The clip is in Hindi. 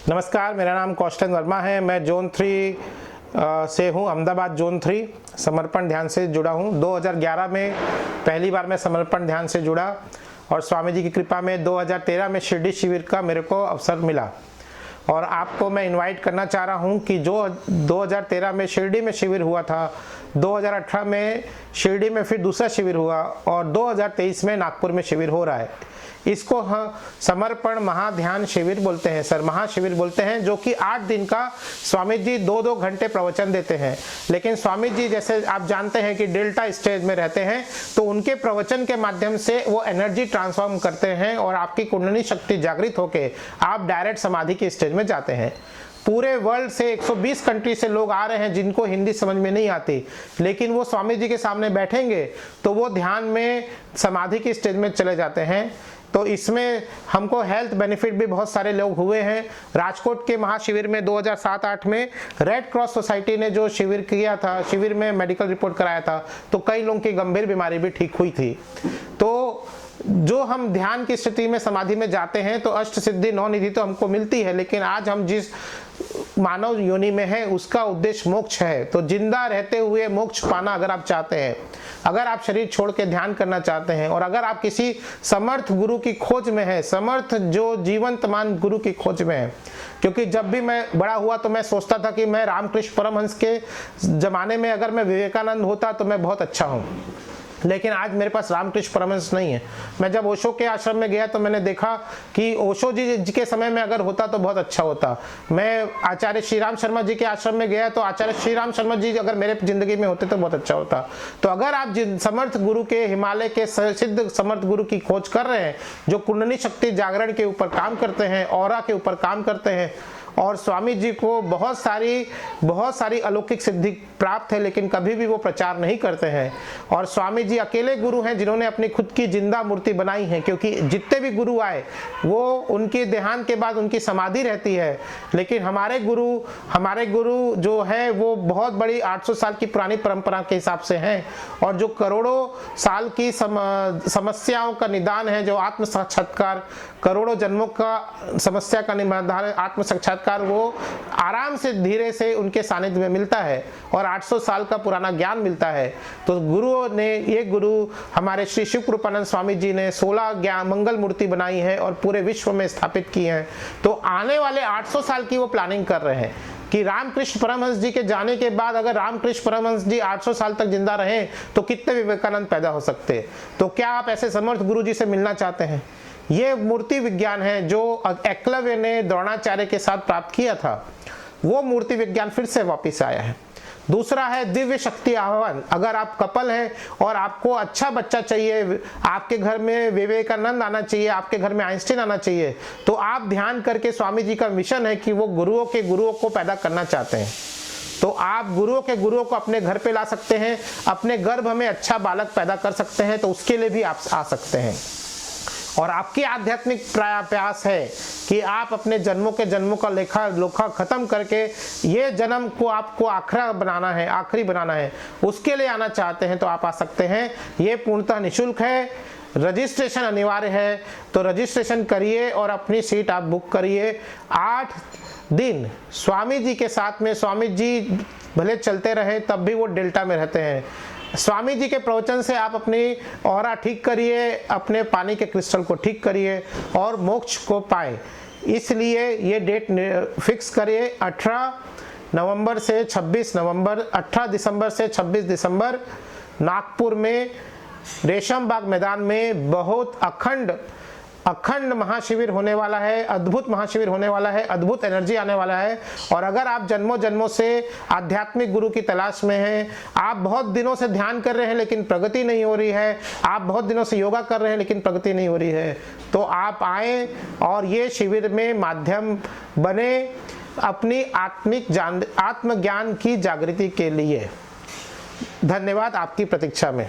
नमस्कार, मेरा नाम कौशल वर्मा है। मैं जोन 3 से हूँ, अहमदाबाद जोन 3 समर्पण ध्यान से जुड़ा हूँ। 2011 में पहली बार मैं समर्पण ध्यान से जुड़ा और स्वामी जी की कृपा में 2013 में शिरडी शिविर का मेरे को अवसर मिला। और आपको मैं इनवाइट करना चाह रहा हूँ कि जो 2013 में शिरडी में शिविर हुआ था, 2018 में शिरडी में फिर दूसरा शिविर हुआ और 2023 में नागपुर में शिविर हो रहा है। इसको हम समर्पण महाध्यान शिविर बोलते हैं सर, महाशिविर बोलते हैं, जो कि 8 दिन का स्वामी जी 2-2 घंटे प्रवचन देते हैं। लेकिन स्वामी जी जैसे आप जानते हैं कि डेल्टा स्टेज में रहते हैं, तो उनके प्रवचन के माध्यम से वो एनर्जी ट्रांसफॉर्म करते हैं और आपकी कुंडली शक्ति जागृत होकर आप डायरेक्ट समाधि की स्टेज में जाते हैं। पूरे वर्ल्ड से 120 कंट्री से लोग आ रहे हैं जिनको हिंदी समझ में नहीं आती, लेकिन वो स्वामी जी के सामने बैठेंगे तो वो ध्यान में समाधि की स्टेज में चले जाते हैं। तो इसमें हमको हेल्थ बेनिफिट भी बहुत सारे लोग हुए हैं। राजकोट के महाशिविर में 2007-8 में रेड क्रॉस सोसाइटी ने जो शिविर किया था, शिविर में मेडिकल रिपोर्ट कराया था, तो कई लोगों की गंभीर बीमारी भी ठीक हुई थी। तो जो हम ध्यान की स्थिति में समाधि में जाते हैं तो अष्ट सिद्धि 9 निधि तो हमको मिलती है, लेकिन आज हम जिस मानव योनि में है उसका उद्देश्य मोक्ष है। तो जिंदा रहते हुए मोक्ष पाना अगर आप चाहते हैं, अगर आप शरीर छोड़ के ध्यान करना चाहते हैं और अगर आप किसी समर्थ गुरु की खोज में है, समर्थ जो जीवंतमान गुरु की खोज में है, क्योंकि जब भी मैं बड़ा हुआ तो मैं सोचता था कि मैं रामकृष्ण परमहंस के जमाने में अगर मैं विवेकानंद होता तो मैं बहुत अच्छा हूँ, लेकिन आज मेरे पास रामकृष्ण परमहंस नहीं है। मैं जब ओशो के आश्रम में गया तो मैंने देखा कि ओशो जी के समय में अगर होता तो बहुत अच्छा होता। मैं आचार्य श्री राम शर्मा जी के आश्रम में गया तो आचार्य श्री राम शर्मा जी अगर मेरे जिंदगी में होते तो बहुत अच्छा होता। तो अगर आप जिन समर्थ गुरु के, हिमालय के सिद्ध समर्थ गुरु की खोज कर रहे हैं, जो कुंडली शक्ति जागरण के ऊपर काम करते हैं, ऑरा के ऊपर काम करते हैं, और स्वामी जी को बहुत सारी अलौकिक सिद्धि प्राप्त है, लेकिन कभी भी वो प्रचार नहीं करते हैं। और स्वामी जी अकेले गुरु हैं जिन्होंने अपनी खुद की जिंदा मूर्ति बनाई है, क्योंकि जितने भी गुरु आए वो उनके देहांत के बाद उनकी समाधि रहती है। लेकिन हमारे गुरु जो है वो बहुत बड़ी 800 साल की पुरानी परंपरा के हिसाब से हैं, और जो करोड़ों साल की समस्याओं का निदान है, जो आत्म साक्षात्कार, करोड़ों जन्मों का समस्या का निदान, आत्म साक्षात्कार वो आराम से धीरे से उनके सानिध्य में मिलता है और 800 साल का पुराना ज्ञान मिलता है। तो गुरुओं ने, ये गुरु हमारे श्री शिव कृपानंद स्वामी जी ने 16 ज्ञान मंगल मूर्ति बनाई है और पूरे विश्व में स्थापित की है। तो आने वाले 800 साल की वो प्लानिंग कर रहे हैं कि रामकृष्ण परमहंस जी के जाने के बाद अगर रामकृष्ण परमहंस जी 800 साल तक जिंदा रहें तो कितने विवेकानंद पैदा हो सकते। तो क्या आप ऐसे समर्थ गुरु जी से मिलना चाहते हैं? ये मूर्ति विज्ञान है जो एकलव्य ने द्रोणाचार्य के साथ प्राप्त किया था, वो मूर्ति विज्ञान फिर से वापस आया है। दूसरा है दिव्य शक्ति आह्वान। अगर आप कपल हैं और आपको अच्छा बच्चा चाहिए, आपके घर में विवेकानंद आना चाहिए, आपके घर में आइंस्टीन आना चाहिए, तो आप ध्यान करके, स्वामी जी का मिशन है कि वो गुरुओं को पैदा करना चाहते हैं, तो आप गुरुओं को अपने घर पे ला सकते हैं, अपने गर्भ में अच्छा बालक पैदा कर सकते हैं। तो उसके लिए भी आप आ सकते हैं। और आपकी आध्यात्मिक प्रयास है कि आप अपने जन्मों का लोखा खत्म करके ये जन्म को आपको आखिरी बनाना है, उसके लिए आना चाहते हैं तो आप आ सकते हैं। ये पूर्णतः निःशुल्क है, रजिस्ट्रेशन अनिवार्य है, तो रजिस्ट्रेशन करिए और अपनी सीट आप बुक करिए। 8 दिन स्वामी जी के साथ में, स्वामी जी भले चलते रहे तब भी वो डेल्टा में रहते हैं। स्वामी जी के प्रवचन से आप अपनी ऑरा ठीक करिए, अपने पानी के क्रिस्टल को ठीक करिए और मोक्ष को पाए। इसलिए ये डेट फिक्स करिए 18 नवंबर से 26 नवंबर, 18 दिसंबर से 26 दिसंबर नागपुर में रेशम बाग मैदान में बहुत अखंड महाशिविर होने वाला है, अद्भुत महाशिविर होने वाला है, अद्भुत एनर्जी आने वाला है। और अगर आप जन्मों से आध्यात्मिक गुरु की तलाश में हैं, आप बहुत दिनों से ध्यान कर रहे हैं लेकिन प्रगति नहीं हो रही है, आप बहुत दिनों से योगा कर रहे हैं लेकिन प्रगति नहीं हो रही है, तो आप आए और ये शिविर में माध्यम बने अपनी आत्मज्ञान की जागृति के लिए। धन्यवाद आपकी प्रतीक्षा में।